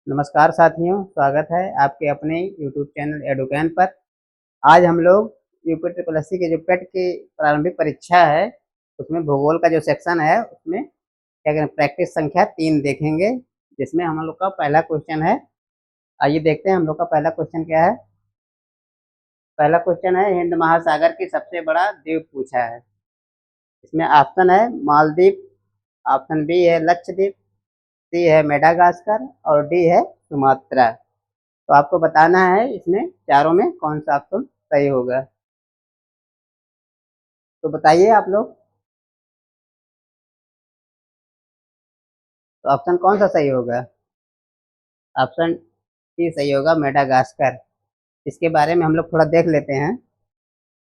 नमस्कार साथियों, स्वागत है आपके अपने यूट्यूब चैनल एडुकैन पर। आज हम लोग यूपी ट्रिपल एससी के जो पेट की प्रारंभिक परीक्षा है, उसमें भूगोल का जो सेक्शन है, उसमें क्या कहते हैं प्रैक्टिस संख्या 3 देखेंगे, जिसमें हम लोग का पहला क्वेश्चन है। आइए देखते हैं हम लोग का पहला क्वेश्चन क्या है। पहला क्वेश्चन है, हिंद महासागर की सबसे बड़ा द्वीप पूछा है। इसमें ऑप्शन है मालदीव, ऑप्शन बी है लक्षद्वीप, सी है मेडागास्कर और डी है सुमात्रा। तो आपको बताना है इसमें चारों में कौन सा ऑप्शन सही होगा। तो बताइए आप लोग, तो ऑप्शन कौन सा सही होगा। ऑप्शन सी सही होगा, मेडागास्कर। इसके बारे में हम लोग थोड़ा देख लेते हैं,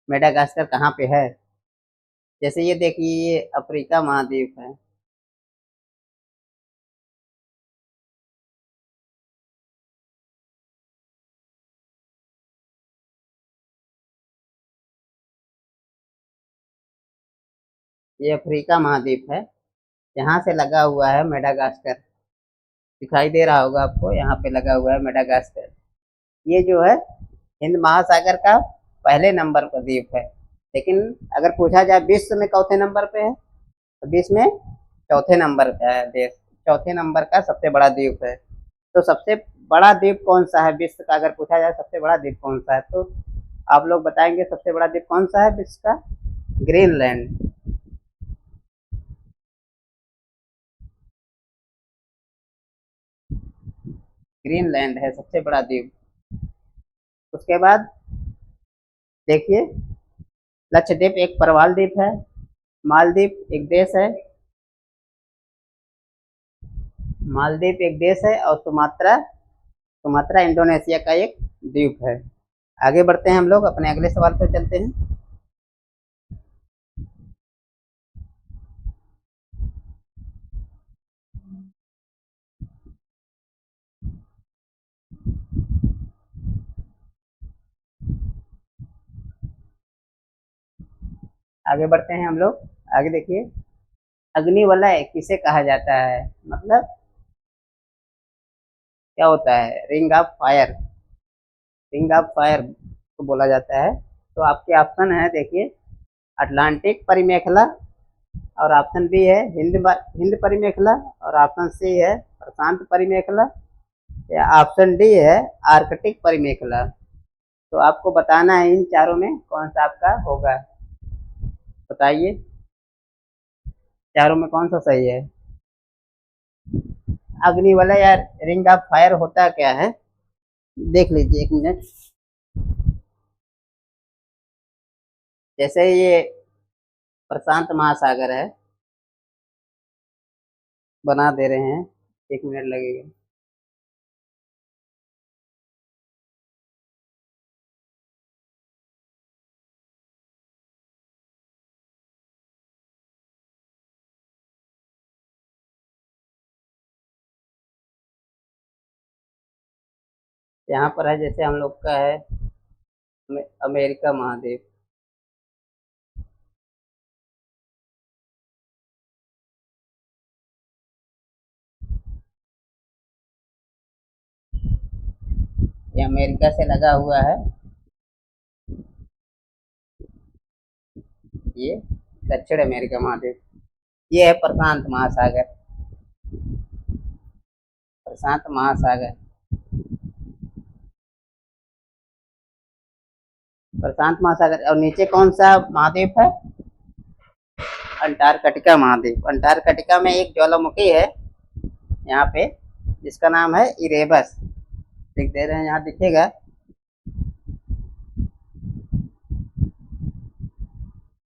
मेडागास्कर कहाँ पे है। जैसे ये देखिए, ये अफ्रीका महाद्वीप है। ये अफ्रीका महाद्वीप है, यहाँ से लगा हुआ है मेडागास्कर। दिखाई दे रहा होगा आपको, यहाँ पे लगा हुआ है मेडागास्कर। ये जो है हिंद महासागर का पहले नंबर पर द्वीप है। लेकिन अगर पूछा जाए विश्व में चौथे नंबर पे है, तो विश्व में चौथे नंबर का है देश, चौथे नंबर का सबसे बड़ा द्वीप है। तो सबसे बड़ा द्वीप कौन सा है विश्व का, अगर पूछा जाए सबसे बड़ा द्वीप कौन सा है, तो आप लोग बताएंगे सबसे बड़ा द्वीप कौन सा है विश्व का। ग्रीनलैंड। ग्रीनलैंड है सबसे बड़ा द्वीप। उसके बाद देखिए, लक्षद्वीप एक प्रवाल द्वीप है, मालदीव एक देश है, मालदीव एक देश है, और सुमात्रा, सुमात्रा इंडोनेशिया का एक द्वीप है। आगे बढ़ते हैं हम लोग, अपने अगले सवाल पर चलते हैं। आगे बढ़ते हैं हम लोग। आगे देखिए, अग्निवलय किसे कहा जाता है, मतलब क्या होता है। Ring of fire, ring of fire को बोला जाता है। तो आपके ऑप्शन है देखिए, अटलांटिक परिमेखला, और ऑप्शन बी है हिंद परिमेखला, और ऑप्शन सी है प्रशांत परिमेखला, या ऑप्शन डी है आर्कटिक परिमेखला। तो आपको बताना है इन चारों में कौन सा आपका होगा। बताइए चारों में कौन सा सही है। अग्निवलय या रिंग ऑफ फायर होता क्या है, देख लीजिए एक मिनट। जैसे ये प्रशांत महासागर है, बना दे रहे हैं, एक मिनट लगेगा। यहाँ पर है, जैसे हम लोग का है अमेरिका महाद्वीप। ये अमेरिका से लगा हुआ है, ये दक्षिण अमेरिका महाद्वीप। ये है प्रशांत महासागर, प्रशांत महासागर। प्रशांत महासागर, और नीचे कौन सा महाद्वीप है, अंटार्कटिका महाद्वीप। अंटार्कटिका में एक ज्वालामुखी है यहाँ पे, जिसका नाम है इरेबस। लिख दे रहे हैं, यहाँ दिखेगा।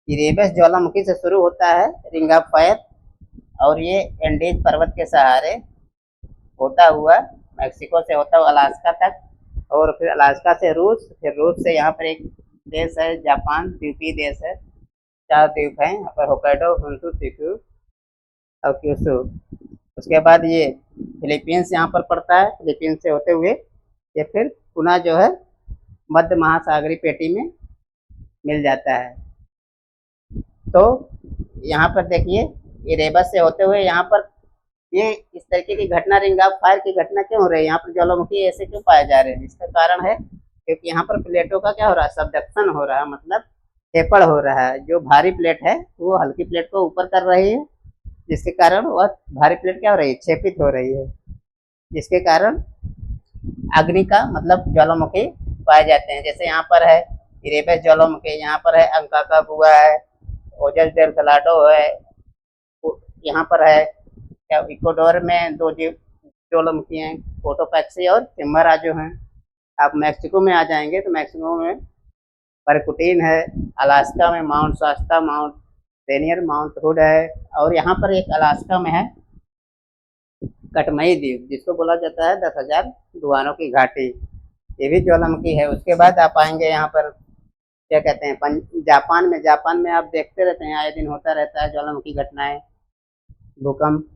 इरेबस ज्वालामुखी से शुरू होता है रिंग ऑफ फायर, और ये एंडीज पर्वत के सहारे होता हुआ मैक्सिको से होता हुआ अलास्का तक, और फिर अलास्का से रूस, फिर रूस से यहाँ पर एक देश है जापान, द्वीपीय देश है। 4 द्वीप हैं यहाँ पर, होक्काइडो, होन्शु, शिक्यू और क्यूशु। उसके बाद ये फिलीपींस यहाँ पर पड़ता है, फिलीपींस से होते हुए ये फिर पुनः जो है मध्य महासागरीय पेटी में मिल जाता है। तो यहाँ पर देखिए, इरेबस से होते हुए यहाँ पर ये इस तरीके की घटना, रिंग ऑफ फायर की घटना क्यों हो रही है, यहाँ पर ज्वालामुखी ऐसे क्यों पाए जा रहे हैं? इसका कारण है क्योंकि यहाँ पर प्लेटों का क्या हो रहा है, सबडक्शन हो रहा है, मतलब टेपड़ हो रहा है। जो भारी प्लेट है वो हल्की प्लेट को ऊपर कर रही है, जिसके कारण वह भारी प्लेट क्या हो रही है, क्षेपित हो रही है, जिसके कारण अग्नि का मतलब ज्वालामुखी पाए जाते हैं। जैसे यहाँ पर है इरेबस ज्वालामुखी, यहाँ पर है अंकाका कुआ है, ओजस डेल सलाडो है, यहाँ पर है क्या इक्वाडोर में दो ज्वालामुखी हैं, कोटोपैक्सी और चिम्बराजो हैं। आप मैक्सिको में आ जाएंगे तो मैक्सिको में परकुटीन है, अलास्का में Mount Shasta, Mount Rainier, Mount Hood है, और यहाँ पर एक अलास्का में है कटमई द्वीप, जिसको बोला जाता है 10,000 दुआनों की घाटी। ये भी ज्वालामुखी है। उसके बाद आप आएंगे यहाँ पर क्या कहते हैं जापान में। जापान में आप देखते रहते हैं, आए दिन होता रहता है ज्वालामुखी घटनाएं, भूकंप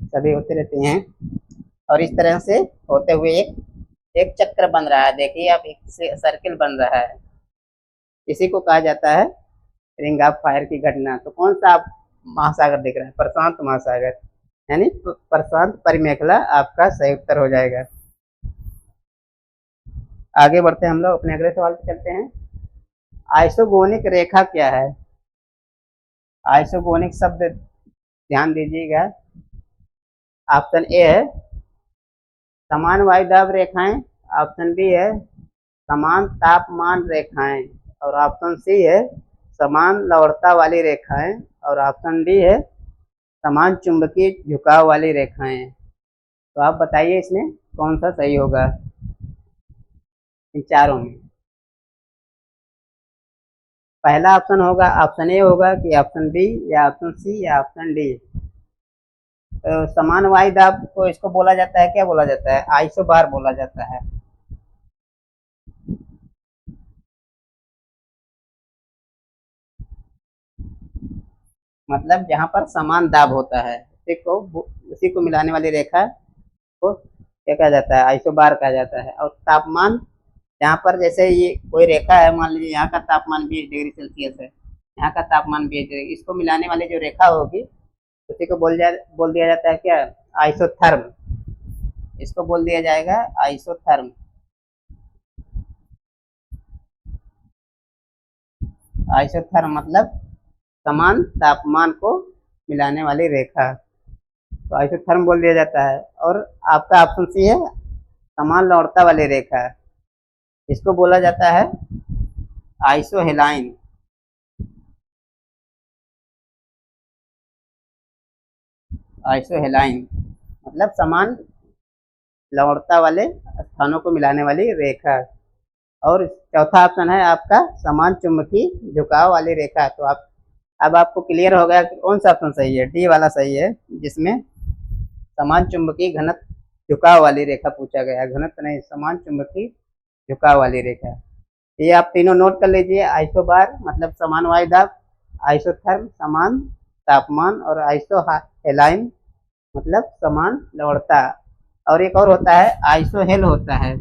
सभी होते रहते हैं। और इस तरह से होते हुए एक एक चक्र बन रहा है, देखिए आप, एक सर्किल बन रहा है। इसी को कहा जाता है रिंग ऑफ फायर की घटना। तो कौन सा आप महासागर दिख रहा है? प्रशांत महासागर, यानी प्रशांत परिमेखला आपका सही उत्तर हो जाएगा। आगे बढ़ते हैं हम लोग, अपने अगले सवाल पे चलते हैं। आइसोगोनिक रेखा क्या है? आइसोगोनिक शब्द ध्यान दीजिएगा। ऑप्शन ए है समान वायुदाब रेखाएं, ऑप्शन बी है समान तापमान रेखाएं, और ऑप्शन सी है समान लवणता वाली रेखाएं, और ऑप्शन डी है समान चुंबकीय झुकाव वाली रेखाएं। तो आप बताइए इसमें कौन सा सही होगा इन चारों में? पहला ऑप्शन होगा, ऑप्शन ए होगा कि ऑप्शन बी या ऑप्शन सी या ऑप्शन डी। तो समान वायुदाब को इसको बोला जाता है, क्या बोला जाता है? आइसोबार बोला जाता है। मतलब जहाँ पर समान दाब होता है उसी को मिलाने वाली रेखा को क्या कहा जाता है? आइसोबार कहा जाता है। और तापमान, यहाँ पर जैसे ये कोई रेखा है, मान लीजिए यहाँ का तापमान 20 डिग्री सेल्सियस है, यहाँ का तापमान 20 डिग्री, इसको मिलाने वाली जो रेखा होगी उसी को बोल दिया जाता है क्या? आइसोथर्म। इसको बोल दिया जाएगा आइसोथर्म। आइसोथर्म मतलब समान तापमान को मिलाने वाली रेखा, तो आइसोथर्म बोल दिया जाता है। और आपका ऑप्शन सी है समान लौटता वाली रेखा, इसको बोला जाता है आइसोहेलाइन। आइसोहेलाइन मतलब समान लवणता वाले स्थानों को मिलाने वाली रेखा। और चौथा ऑप्शन है आपका समान चुंबकीय झुकाव वाली रेखा। तो आप, अब आपको क्लियर हो गया कि कौन सा ऑप्शन सही है, डी वाला सही है, जिसमें समान चुंबकीय घनत्व झुकाव वाली रेखा पूछा गया। घनत्व नहीं, समान चुंबकीय झुकाव वाली रेखा। ये आप तीनों नोट कर लीजिए। आइसोबार मतलब समान वायुदाब, आइसोथर्म समान तापमान, और आइसोहेलाइन मतलब समान लवणता। और एक और होता है आइसोहेल होता है।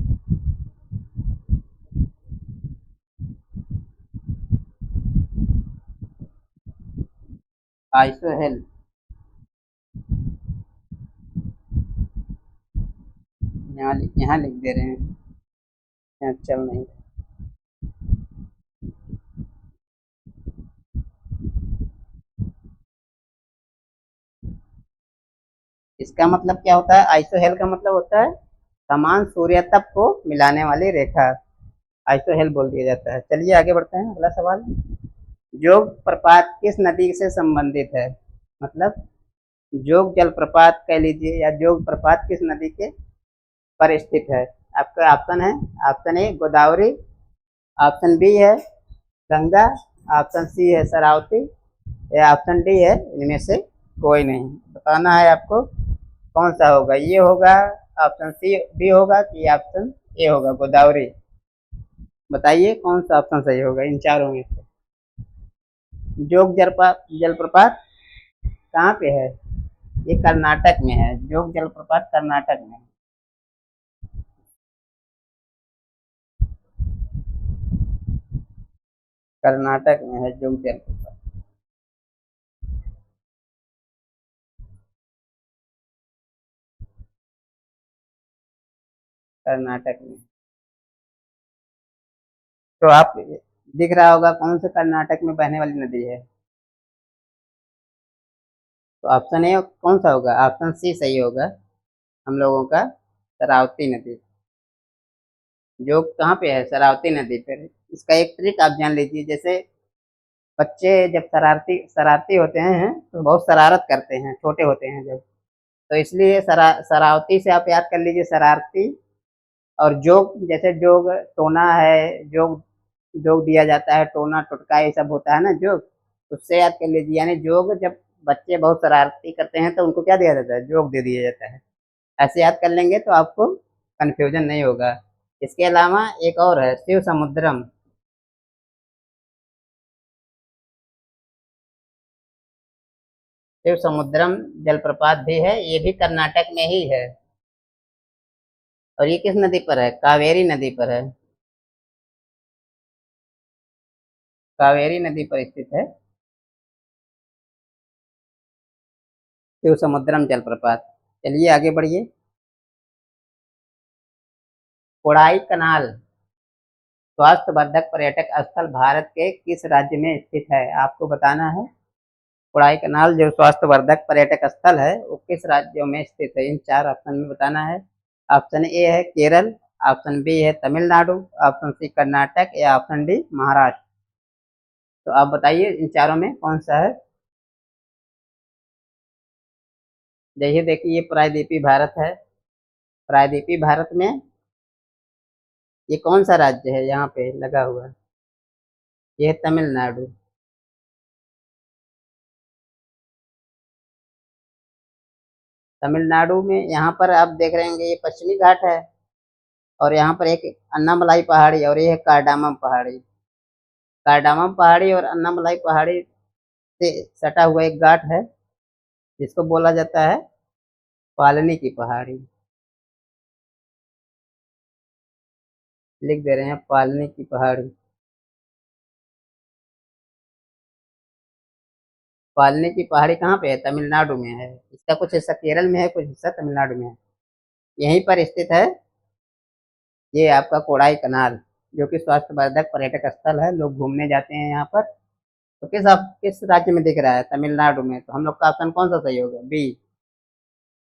आइसोहेल यहाँ लिख दे रहे हैं, यहाँ चल नहीं। इसका मतलब क्या होता है? आइसोहेल का मतलब होता है समान सूर्य तप को मिलाने वाली रेखा, आइसोहेल बोल दिया जाता है। चलिए आगे बढ़ते हैं, अगला सवाल। जोग प्रपात किस नदी से संबंधित है? मतलब जोग जलप्रपात कह लीजिए या जोग प्रपात किस नदी के पर स्थित है? आपका ऑप्शन है, option A Godavari, option B है गंगा, ऑप्शन सी है शरावती, या ऑप्शन डी है इनमें से कोई नहीं। बताना है आपको कौन सा होगा। ये होगा ऑप्शन सी बी होगा कि ऑप्शन ए होगा गोदावरी? बताइए कौन सा ऑप्शन सही होगा इन चारों में से? जोग जलप्रपात कहाँ पे है? ये कर्नाटक में है। जोग जलप्रपात कर्नाटक में है। कर्नाटक में है जोग जलप्रपात। कर्नाटक में। तो आप दिख रहा होगा कौन से कर्नाटक में बहने वाली नदी है? तो ऑप्शन ए कौन सा होगा? ऑप्शन सी सही होगा हम लोगों का, शरावती नदी। जो कहाँ पे है? शरावती नदी पर। इसका एक ट्रिक आप जान लीजिए, जैसे बच्चे जब शरारती शरारती होते हैं तो बहुत शरारत करते हैं, छोटे होते हैं जब, तो इसलिए शरावती से आप याद कर लीजिए शरारती। और जोक, जैसे जोक टोना है, जोक जोक दिया जाता है, टोना टुटका ये सब होता है ना जोक, उससे याद कर लीजिए। यानी जोक जब बच्चे बहुत शरारती करते हैं तो उनको क्या दिया जाता है? जोक दे दिया जाता है। ऐसे याद कर लेंगे तो आपको कन्फ्यूजन नहीं होगा। इसके अलावा एक और है, शिव समुद्रम। शिव समुद्रम जलप्रपात भी है, ये भी कर्नाटक में ही है। और ये किस नदी पर है? कावेरी नदी पर है। कावेरी नदी पर स्थित है शिव समुद्रम जलप्रपात। चलिए आगे बढ़िए। कोडाई कनाल स्वास्थ्यवर्धक पर्यटक स्थल भारत के किस राज्य में स्थित है? आपको बताना है। कोडाई कनाल जो स्वास्थ्यवर्धक पर्यटक स्थल है वो किस राज्यों में स्थित है? इन चार ऑप्शन में बताना है। ऑप्शन ए है केरल, ऑप्शन बी है तमिलनाडु, ऑप्शन सी कर्नाटक, या ऑप्शन डी महाराष्ट्र। तो आप बताइए इन चारों में कौन सा है? जैसे देखिए ये प्रायद्वीपीय भारत है। प्रायद्वीपीय भारत में ये कौन सा राज्य है यहाँ पे लगा हुआ? ये है तमिलनाडु। तमिलनाडु में यहाँ पर आप देख रहे होंगे ये पश्चिमी घाट है, और यहाँ पर एक अन्नामलाई पहाड़ी, और ये है कार्डामम पहाड़ी। कार्डामम पहाड़ी और अन्नामलाई पहाड़ी से सटा हुआ एक घाट है जिसको बोला जाता है पालनी की पहाड़ी। लिख दे रहे हैं पालनी की पहाड़ी। पालनी की पहाड़ी कहाँ पे है? तमिलनाडु में है। इसका कुछ हिस्सा केरल में है, कुछ हिस्सा तमिलनाडु में है। यहीं पर स्थित है ये आपका कोडाई कनाल, जो कि स्वास्थ्यवर्धक पर्यटक स्थल है, लोग घूमने जाते हैं यहाँ पर। तो किस राज्य में दिख रहा है? तमिलनाडु में। तो हम लोग का ऑप्शन कौन सा सही होगा? बी।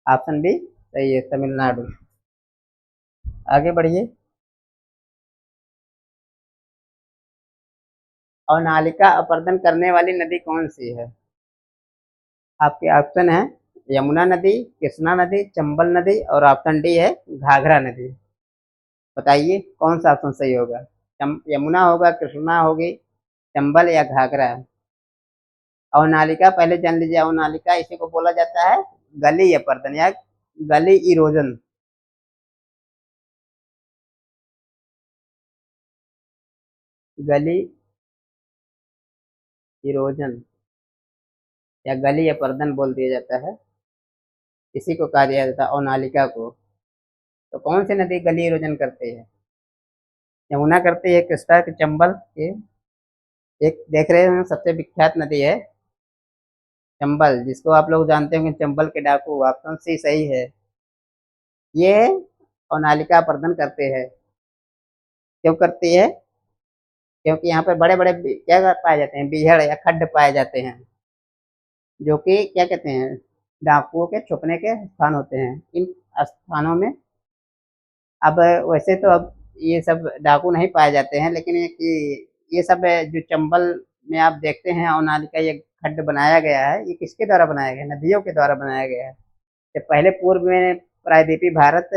ऑप्शन बी सही है, तमिलनाडु। आगे बढ़िए। और नालिका अपरदन करने वाली नदी कौन सी है? आपके ऑप्शन है यमुना नदी, कृष्णा नदी, चंबल नदी, और ऑप्शन डी है घाघरा नदी। बताइए कौन सा ऑप्शन सही होगा? यमुना होगा, कृष्णा होगी, चंबल, या घाघरा? अवनालिका पहले जान लीजिए। अवनालिका इसी को बोला जाता है गली अपरदन या गली इरोजन। गली इरोजन या गली अपरदन बोल दिया जाता है, इसी को कहा जाता है अवनालिका को। तो कौन सी नदी गली इरोजन करती है? यमुना करती है, कृष्णा के, चंबल के। एक देख रहे हैं सबसे विख्यात नदी है चंबल, जिसको आप लोग जानते होंगे चंबल के डाकू। ऑप्शन सी सही है। ये अवनालिका अपरदन करते हैं। क्यों करती है? क्योंकि यहाँ पे बड़े बड़े क्या पाए जाते हैं? बीहड़ या खड्ड पाए जाते हैं, जो कि क्या कहते हैं, डाकुओं के छुपने के स्थान होते हैं इन स्थानों में। अब वैसे तो अब ये सब डाकू नहीं पाए जाते हैं, लेकिन ये सब जो चंबल में आप देखते हैं अवनाली का ये खड्ड बनाया गया है, ये किसके द्वारा बनाया गया है? नदियों के द्वारा बनाया गया है। जब पहले पूर्व में प्रायद्वीपीय भारत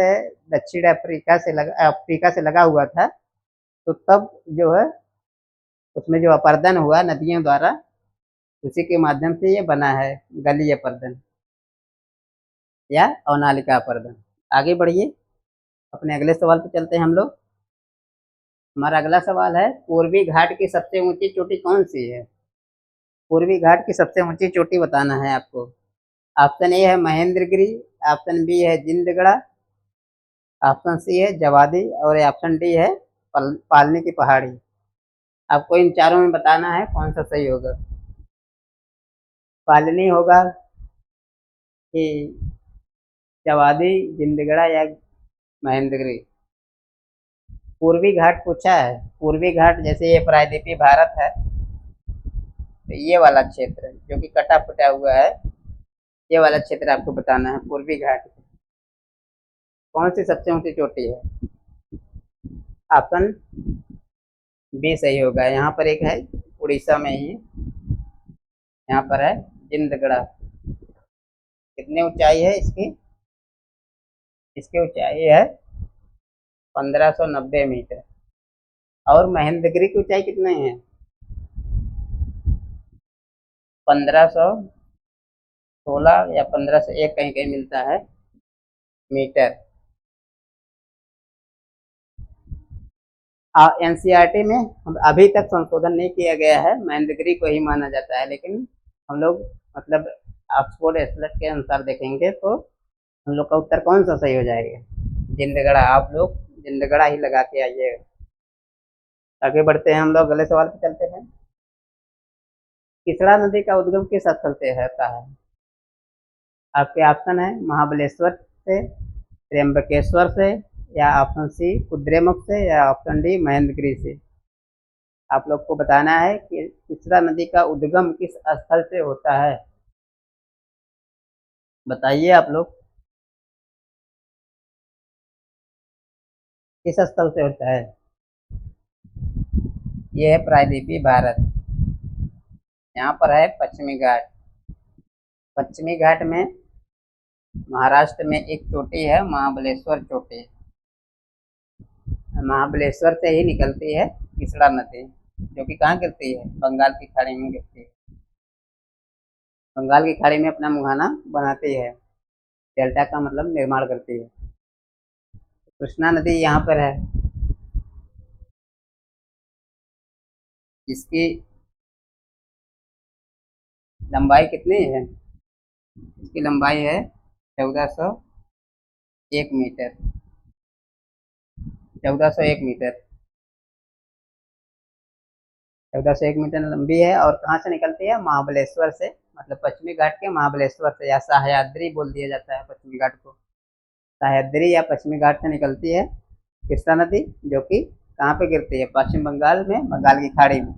दक्षिण अफ्रीका से लगा हुआ था, तो तब जो है उसमें जो अपर्दन हुआ नदियों द्वारा, उसी के माध्यम से ये बना है गली अपर्दन या अवनालिका अपर्दन। आगे बढ़िए, अपने अगले सवाल पे चलते हैं हम लोग। हमारा अगला सवाल है पूर्वी घाट की सबसे ऊंची चोटी कौन सी है? पूर्वी घाट की सबसे ऊंची चोटी बताना है आपको। ऑप्शन ए है महेंद्रगिरी, ऑप्शन बी है जिंदगढ़ा, ऑप्शन सी है जवादी, और ऑप्शन डी है पालनी की पहाड़ी। आपको इन चारों में बताना है कौन सा सही होगा। पालनी होगा कि जवादी, जिंदगढ़ा, या महेंद्रगिरी? पूर्वी घाट पूछा है। पूर्वी घाट जैसे ये प्रायद्वीपीय भारत है, तो ये वाला क्षेत्र जो कि कटा फटा हुआ है, ये वाला क्षेत्र आपको बताना है। पूर्वी घाट कौन सी सबसे ऊंची चोटी है? ऑप्शन बी सही होगा। यहाँ पर एक है, उड़ीसा में ही, यहाँ पर है जिंदगड़ा। कितनी ऊंचाई है इसकी? इसकी ऊंचाई है 1590 मीटर। और महेंद्रगिरी की ऊंचाई कितनी है? 1516 या 1501 कहीं कहीं मिलता है मीटर। एनसीईआरटी में अभी तक संशोधन नहीं किया गया है, महेंद्रगिरी को ही माना जाता है, लेकिन हम लोग मतलब ऑक्सफोर्ड एस्टेट के अनुसार देखेंगे तो हम लोग का उत्तर कौन सा सही हो जाएगा? जिंदगड़ा। आप लोग जिंदगड़ा ही लगा के आइए। आगे बढ़ते हैं, हम लोग अगले सवाल पे चलते हैं। किसड़ा नदी का उद्गम किस स्थल से होता है? आपके ऑप्शन है महाबलेश्वर से, त्र्यंबकेश्वर से, या ऑप्शन सी कुद्रेमुख से, या ऑप्शन डी महेंद्रगिरी से। आप लोग को बताना है कि किसड़ा नदी का उद्गम किस स्थल से होता है। बताइए आप लोग, किस स्थल से होता है? ये है प्रायद्वीपीय भारत। यहाँ पर है पश्चिमी घाट। पश्चिमी घाट में महाराष्ट्र में एक चोटी है, महाबलेश्वर चोटी। महाबलेश्वर से ही निकलती है किसड़ा नदी, जो कि कहाँ गिरती है? बंगाल की खाड़ी में गिरती है। बंगाल की खाड़ी में अपना मुहाना बनाती है, डेल्टा का मतलब निर्माण करती है। कृष्णा नदी यहाँ पर है, जिसकी लंबाई कितनी है? इसकी लंबाई है 1401 मीटर। 1401 मीटर। 1401 मीटर लंबी है। और कहाँ से निकलती है? महाबलेश्वर से, मतलब पश्चिमी घाट के महाबलेश्वर से, या सह्याद्री बोल दिया जाता है पश्चिमी घाट को। सह्याद्री या पश्चिमी घाट से निकलती है कृष्णा नदी, जो कि कहाँ पे गिरती है? पश्चिम बंगाल में, बंगाल की खाड़ी में।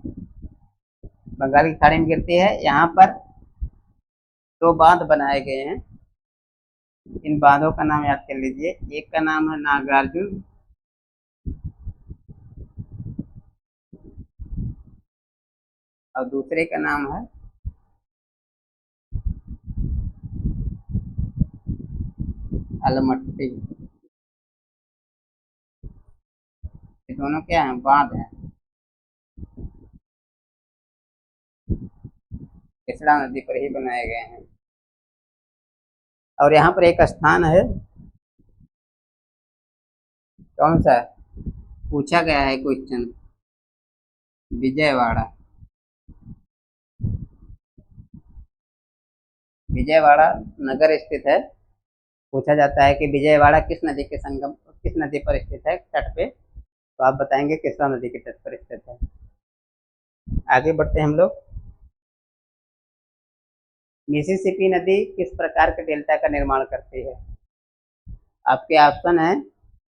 बंगाल की खाड़ी में गिरती है। यहाँ पर दो बांध बनाए गए हैं, इन बांधों का नाम याद कर लीजिए। एक का नाम है नागार्जुन, और दूसरे का नाम है अलमट्टी। ये दोनों क्या हैं? बांध हैं, कृष्णा नदी पर ही बनाए गए हैं। और यहाँ पर एक स्थान है, कौन सा? पूछा गया है क्वेश्चन, विजयवाड़ा। विजयवाड़ा नगर स्थित है। पूछा जाता है कि विजयवाड़ा किस नदी के संगम, किस नदी पर स्थित है तट पे? तो आप बताएंगे कृष्णा नदी के तट पर स्थित है। आगे बढ़ते हैं हम लोग। मिसिसिपी नदी किस प्रकार के डेल्टा का निर्माण करती है? आपके ऑप्शन है,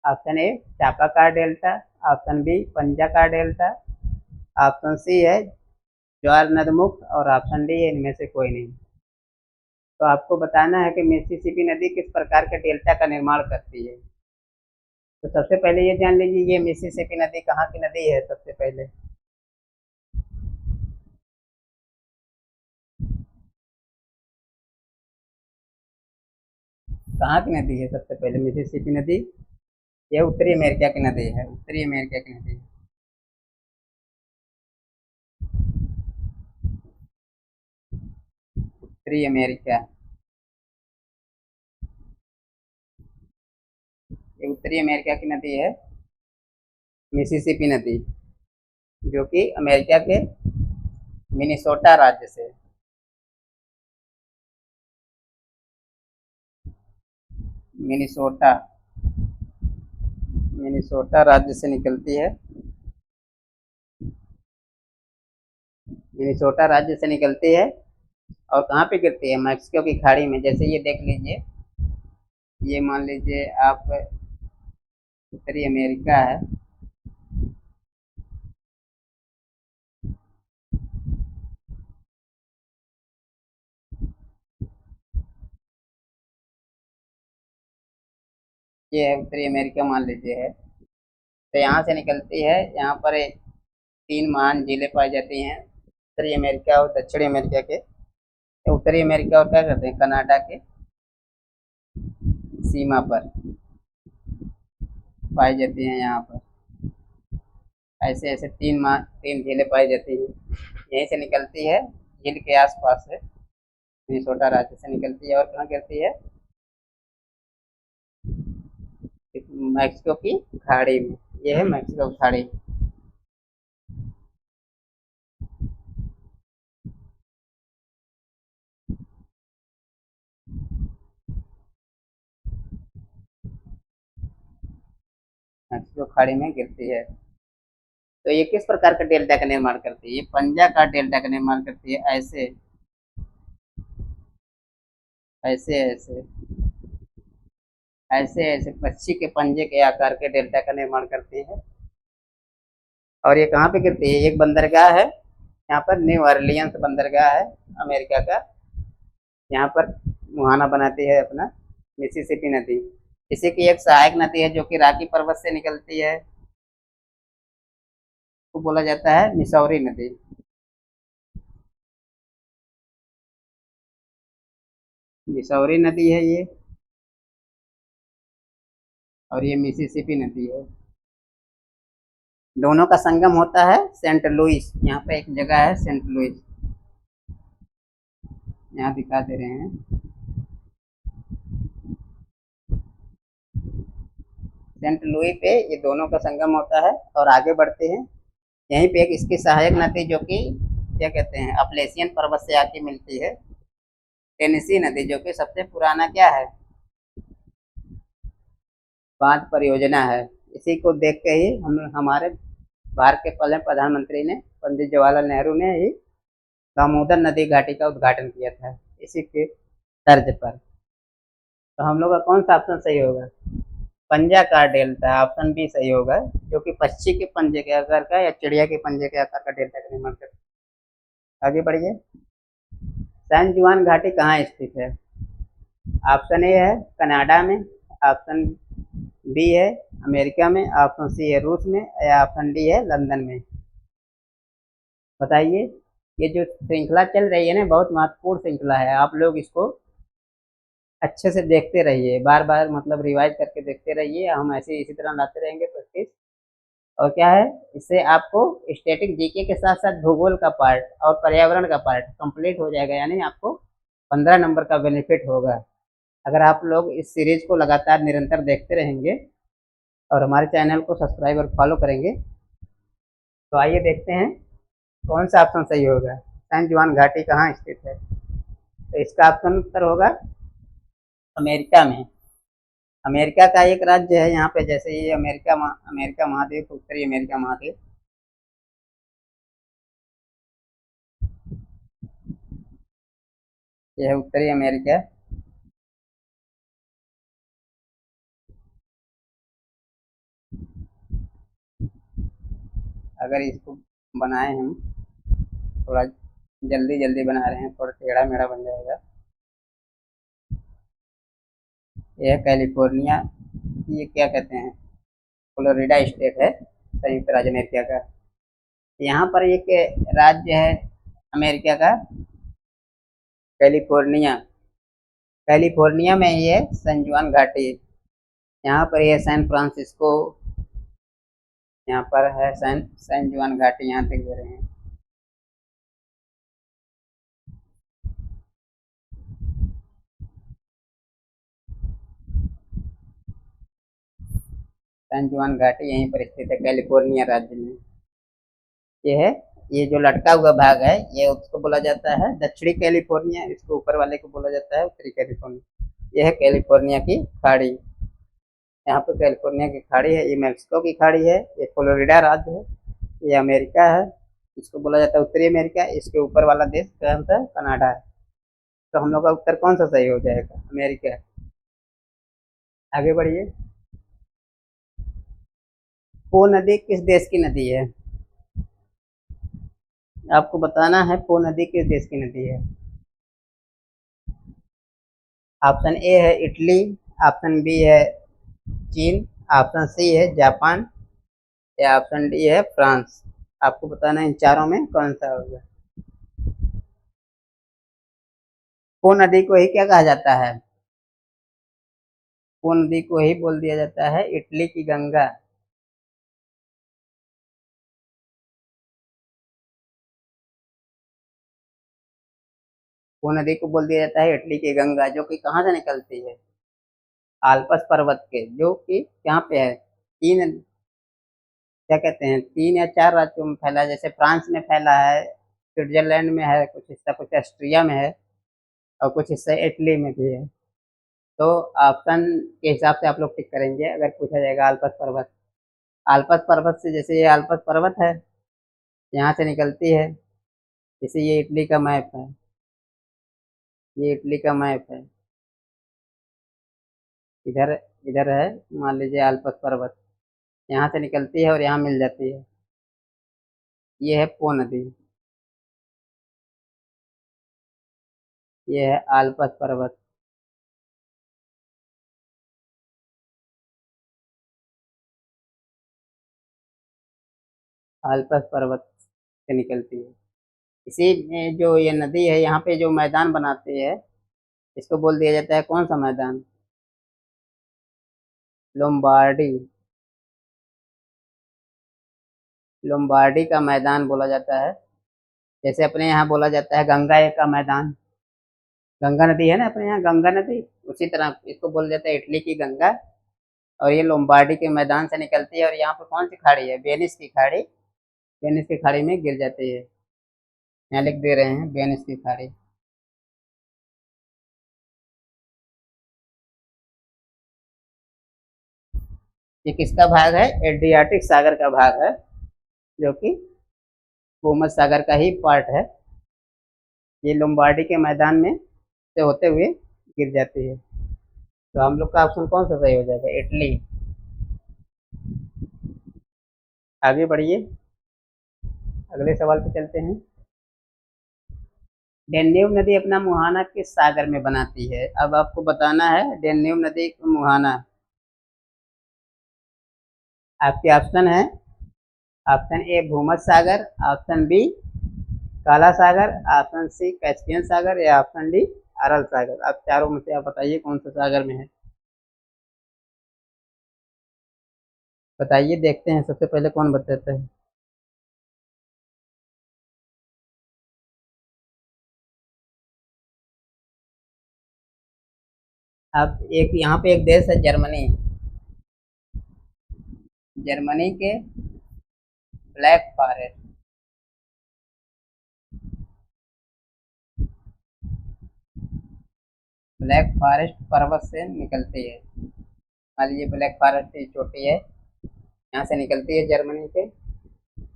ऑप्शन ए चापाकार डेल्टा, ऑप्शन बी पंजाकार डेल्टा, ऑप्शन सी है ज्वार नदमुख, और ऑप्शन डी इनमें से कोई नहीं। तो आपको बताना है कि मिसिसिपी नदी किस प्रकार के डेल्टा का निर्माण करती है। तो सबसे पहले ये जान लीजिए, ये मिसिसिपी नदी कहाँ की नदी है? सबसे पहले कहाँ की नदी है? सबसे पहले मिसिसिपी नदी, ये उत्तरी अमेरिका की नदी है। उत्तरी अमेरिका की नदी है। उत्तरी अमेरिका, ये उत्तरी अमेरिका की नदी है मिसिसिपी नदी, जो कि अमेरिका के मिनीसोटा राज्य से, मिनीसोटा, मिनीसोटा राज्य से निकलती है। मिनीसोटा राज्य से निकलती है और कहाँ पे गिरती है? मैक्सिको की खाड़ी में। जैसे ये देख लीजिए, ये मान लीजिए आप उत्तरी अमेरिका है, ये है उत्तरी अमेरिका मान लीजिए है। तो यहाँ से निकलती है, यहाँ पर 3 महान झीलें पाई जाती हैं उत्तरी अमेरिका और दक्षिणी अमेरिका के। तो उत्तरी अमेरिका और क्या करते हैं, कनाडा के सीमा पर पाई जाती हैं। यहाँ पर ऐसे ऐसे 3 झीलें पाई जाती हैं। यहीं से निकलती है, झील के आसपास से मिनेसोटा राज्य से निकलती है और कहाँ गिरती है, मैक्सिको की खाड़ी में। ये है मैक्सिको की खाड़ी। मैक्सिको खाड़ी में गिरती है। तो ये किस प्रकार का डेल्टा का निर्माण करती है, ये पंजा का डेल्टा का निर्माण करती है। ऐसे ऐसे ऐसे ऐसे ऐसे पक्षी के पंजे के आकार के डेल्टा का निर्माण करती है। और ये कहाँ पे गिरती है, एक बंदरगाह है यहाँ पर, न्यू ऑरलियंस बंदरगाह है अमेरिका का। यहाँ पर मुहाना बनाती है अपना मिसिसिपी नदी। इसी की एक सहायक नदी है जो कि रॉकी पर्वत से निकलती है, को बोला जाता है मिसौरी नदी। मिसौरी नदी है ये, और ये मिसिसिपी नदी है। दोनों का संगम होता है सेंट लुइस। यहाँ पे एक जगह है सेंट लुइस, यहाँ दिखा दे रहे हैं। सेंट लुई पे ये दोनों का संगम होता है और आगे बढ़ते हैं। यहीं पे एक इसकी सहायक नदी जो कि क्या कहते हैं, अपलेशियन पर्वत से आके मिलती है, टेनेसी नदी, जो कि सबसे पुराना क्या है, बांध परियोजना है। इसी को देख के ही हम हमारे भारत के पहले प्रधानमंत्री ने, पंडित जवाहरलाल नेहरू ने ही दामोदर नदी घाटी का उद्घाटन किया था इसी के तर्ज पर। तो हम लोग का कौन सा ऑप्शन सही होगा, पंजा का डेल्टा, ऑप्शन बी सही होगा, जो कि पक्षी के पंजे के आकार का या चिड़िया के पंजे के आकार का डेल्टा का निर्माण करता है। आगे बढ़िए। सैन जुआन घाटी कहाँ स्थित है, ऑप्शन ए है कनाडा में, ऑप्शन बी है अमेरिका में, ऑप्शन सी है रूस में, या ऑप्शन डी है लंदन में। बताइए। ये जो श्रृंखला चल रही है ना, बहुत महत्वपूर्ण श्रृंखला है। आप लोग इसको अच्छे से देखते रहिए, बार बार मतलब रिवाइज करके देखते रहिए। हम ऐसे इसी तरह लाते रहेंगे प्रैक्टिस। और क्या है, इससे आपको स्टैटिक जीके के साथ साथ भूगोल का पार्ट और पर्यावरण का पार्ट कंप्लीट हो जाएगा, यानी आपको 15 नंबर का बेनिफिट होगा अगर आप लोग इस सीरीज को लगातार निरंतर देखते रहेंगे और हमारे चैनल को सब्सक्राइब और फॉलो करेंगे। तो आइए देखते हैं कौन सा ऑप्शन सही होगा। सैन जुआन घाटी कहाँ स्थित है, तो इसका ऑप्शन उत्तर होगा अमेरिका में। अमेरिका का एक राज्य है यहाँ पे, जैसे ये अमेरिका महाद्वीप, उत्तरी अमेरिका महाद्वीप। यह है उत्तरी अमेरिका। अगर इसको बनाए हम, थोड़ा जल्दी जल्दी बना रहे हैं, थोड़ा टेढ़ा मेढ़ा बन जाएगा। यह कैलिफोर्निया, ये क्या कहते हैं, फ्लोरिडा स्टेट है संयुक्त राज्य अमेरिका का। यहाँ पर एक राज्य है अमेरिका का कैलिफोर्निया। कैलिफोर्निया में ही है सैन जुआन घाटी। यहाँ पर ये सैन फ्रांसिस्को, यहाँ पर है सैन सैन जुआन घाटी, यहाँ तक दे रहे हैं। सैन जुआन घाटी यहीं पर स्थित है कैलिफोर्निया राज्य में। ये है, ये जो लटका हुआ भाग है ये उसको बोला जाता है दक्षिणी कैलिफोर्निया, इसको ऊपर वाले को बोला जाता है उत्तरी कैलिफोर्निया। यह है कैलिफोर्निया की खाड़ी। यहाँ पे कैलिफोर्निया की खाड़ी है, ये मैक्सिको की खाड़ी है, ये फ्लोरिडा राज्य है, ये अमेरिका है, इसको बोला जाता है उत्तरी अमेरिका। इसके ऊपर वाला देश कौन सा है, कनाडा है। तो हम लोग का उत्तर कौन सा सही हो जाएगा, अमेरिका। आगे बढ़िए। पो नदी किस देश की नदी है, आपको बताना है पो नदी किस देश की नदी है। ऑप्शन ए है इटली, ऑप्शन बी है चीन, ऑप्शन सी है जापान, या ऑप्शन डी है फ्रांस। आपको बताना है इन चारों में कौन सा होगा। पो नदी को ही क्या कहा जाता है? पो नदी को ही बोल दिया जाता है इटली की गंगा। पो नदी को बोल दिया जाता है इटली की गंगा, जो कि कहाँ से निकलती है? आल्पस पर्वत के, जो कि यहाँ पे है, तीन, क्या कहते हैं, 3 या 4 राज्यों में फैला है। जैसे फ्रांस में फैला है, स्विट्जरलैंड में है कुछ हिस्सा, कुछ ऑस्ट्रिया में है, और कुछ हिस्सा इटली में भी है। तो ऑप्शन के हिसाब से आप लोग टिक करेंगे अगर पूछा जाएगा आल्पस पर्वत। आल्पस पर्वत से, जैसे ये आल्पस पर्वत है, यहाँ से निकलती है। जैसे ये इटली का मैप है, ये इटली का मैप है, इधर इधर है, मान लीजिए आल्पस पर्वत, यहाँ से निकलती है और यहाँ मिल जाती है। ये है पो नदी, ये है आल्पस पर्वत। आल्पस पर्वत से निकलती है। इसी में जो ये नदी है, यहाँ पे जो मैदान बनाती है, इसको बोल दिया जाता है कौन सा मैदान? लोम्बार्डी। लोम्बार्डी का मैदान बोला जाता है। जैसे अपने यहाँ बोला जाता है गंगा का मैदान, गंगा नदी है ना अपने यहाँ, गंगा नदी, उसी तरह इसको बोला जाता है इटली की गंगा। और ये लोम्बार्डी के मैदान से निकलती है, और यहाँ पे कौन सी खाड़ी है? वेनिस की खाड़ी, वेनिस की खाड़ी में गिर जाती है। यहाँ लिख दे रहे हैं वेनिस की खाड़ी। ये किसका भाग है? एड्रियाटिक सागर का भाग है, जो कि भूमध्य सागर का ही पार्ट है। ये लोम्बार्डी के मैदान में से होते हुए गिर जाती है। तो हम लोग का ऑप्शन कौन सा सही हो जाएगा? इटली। आगे बढ़िए, अगले सवाल पे चलते हैं। डेन्यूब नदी अपना मुहाना किस सागर में बनाती है? अब आपको बताना है डेन्यूब नदी का मुहाना। आपके ऑप्शन है, ऑप्शन ए भूमध्य सागर, ऑप्शन बी काला सागर, ऑप्शन सी कैस्पियन सागर, या ऑप्शन डी अरल सागर। आप चारों में से आप बताइए कौन सा सागर में है। बताइए, देखते हैं सबसे पहले कौन बताता है। अब एक यहाँ पे एक देश है जर्मनी, जर्मनी के ब्लैक फॉरेस्ट, ब्लैक फॉरेस्ट पर्वत से निकलती है। मान लीजिए ब्लैक फॉरेस्ट की चोटी है, यहाँ से निकलती है जर्मनी से,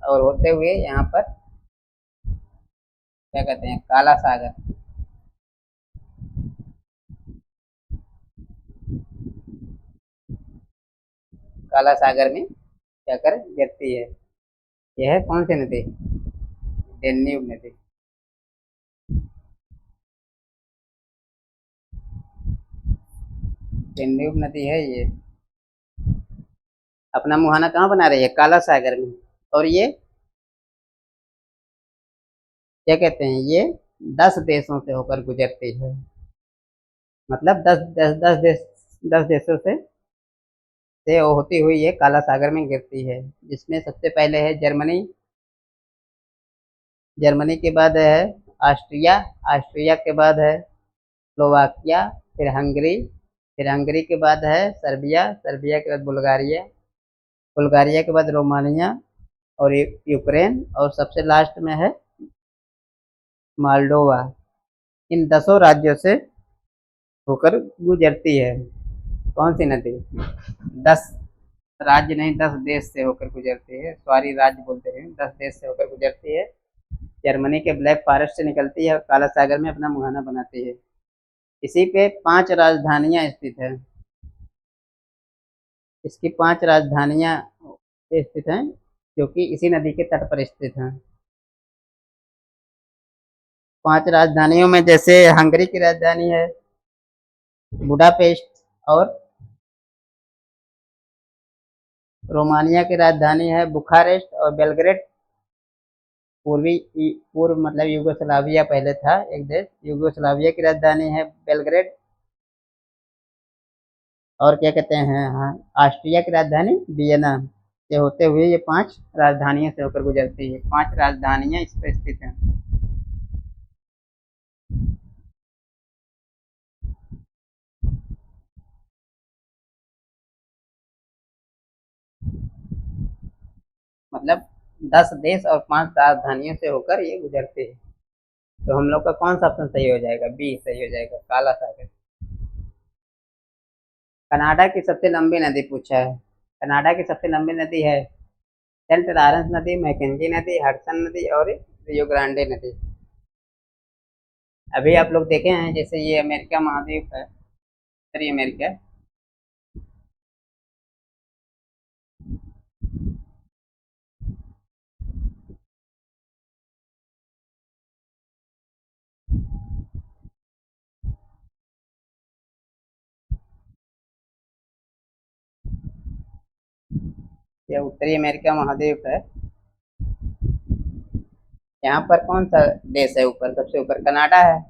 और होते हुए यहाँ पर क्या कहते हैं, काला सागर, काला सागर में जाकर गिरती है। यह है कौन सी नदी? डेन्यूब नदी। डेन्यूब नदी है ये। अपना मुहाना कहाँ बना रही है? काला सागर में। और ये क्या कहते हैं, ये 10 देशों से होकर गुजरती है। मतलब 10 देशों से होती हुई ये काला सागर में गिरती है। जिसमें सबसे पहले है जर्मनी, जर्मनी के बाद है ऑस्ट्रिया, ऑस्ट्रिया के बाद है स्लोवाकिया, फिर हंगरी, फिर हंगरी के बाद है सर्बिया, सर्बिया के बाद बुल्गारिया, बुल्गारिया के बाद रोमानिया, और यूक्रेन, और सबसे लास्ट में है माल्डोवा। इन 10 राज्यों से होकर गुजरती है कौन सी नदी? 10 राज्य नहीं, 10 देश से होकर गुजरती है, सॉरी राज्य बोलते हैं, 10 देश से होकर गुजरती है। जर्मनी के ब्लैक फॉरेस्ट से निकलती है और काला सागर में अपना मुहाना बनाती है। इसी पे 5 राजधानियां स्थित है, इसकी 5 राजधानियां स्थित हैं, जो कि इसी नदी के तट पर स्थित हैं। 5 राजधानियों में जैसे हंगरी की राजधानी है बुडापेस्ट, और रोमानिया की राजधानी है बुखारेस्ट और बेलग्रेड। पूर्व मतलब यूगोस्लाविया पहले था एक देश, यूगोस्लाविया की राजधानी है बेलग्रेड। और क्या कहते हैं, हाँ, ऑस्ट्रिया की राजधानी वियना से होते हुए ये 5 राजधानियों से होकर गुजरती है। 5 राजधानियाँ इस पर स्थित हैं। मतलब 10 देश और 5 राजधानियों से होकर ये गुजरते हैं। तो हम लोग का कौन सा ऑप्शन सही हो जाएगा? बी सही हो जाएगा, काला सागर। कनाडा की सबसे लंबी नदी पूछा है। कनाडा की सबसे लंबी नदी है सेंट लॉरेंस नदी, मैकेंजी नदी, हडसन नदी और रियो ग्रांडे नदी। अभी आप लोग देखे हैं जैसे ये अमेरिका महाद्वीप है, उत्तरी अमेरिका, ये उत्तरी अमेरिका महाद्वीप है। यहाँ पर कौन सा देश है ऊपर, सबसे ऊपर? कनाडा है।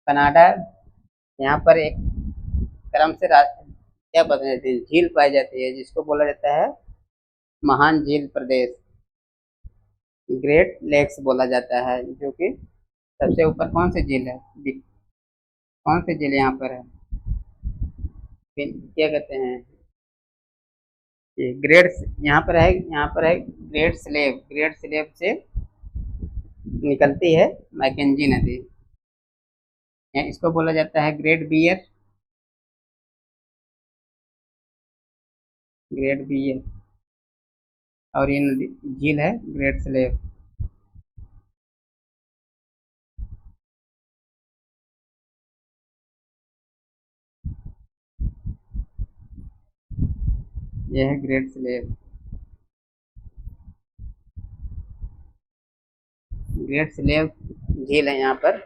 कनाडा, यहाँ पर एक क्रम से क्या बताते हैं, झील पाई जाती है जिसको बोला जाता है महान झील प्रदेश, ग्रेट लेक्स बोला जाता है। जो कि सबसे ऊपर कौन सी झील है? कौन सी झील यहाँ पर है? क्या कहते हैं, ये ग्रेट, यहाँ पर है ग्रेट स्लेव से निकलती है मैकेंजी नदी। इसको बोला जाता है ग्रेट बियर, ग्रेट बियर। और ये नदी झील है ग्रेट स्लेव। ये है ग्रेट स्लेव। ग्रेट स्लेव झील है यहाँ पर।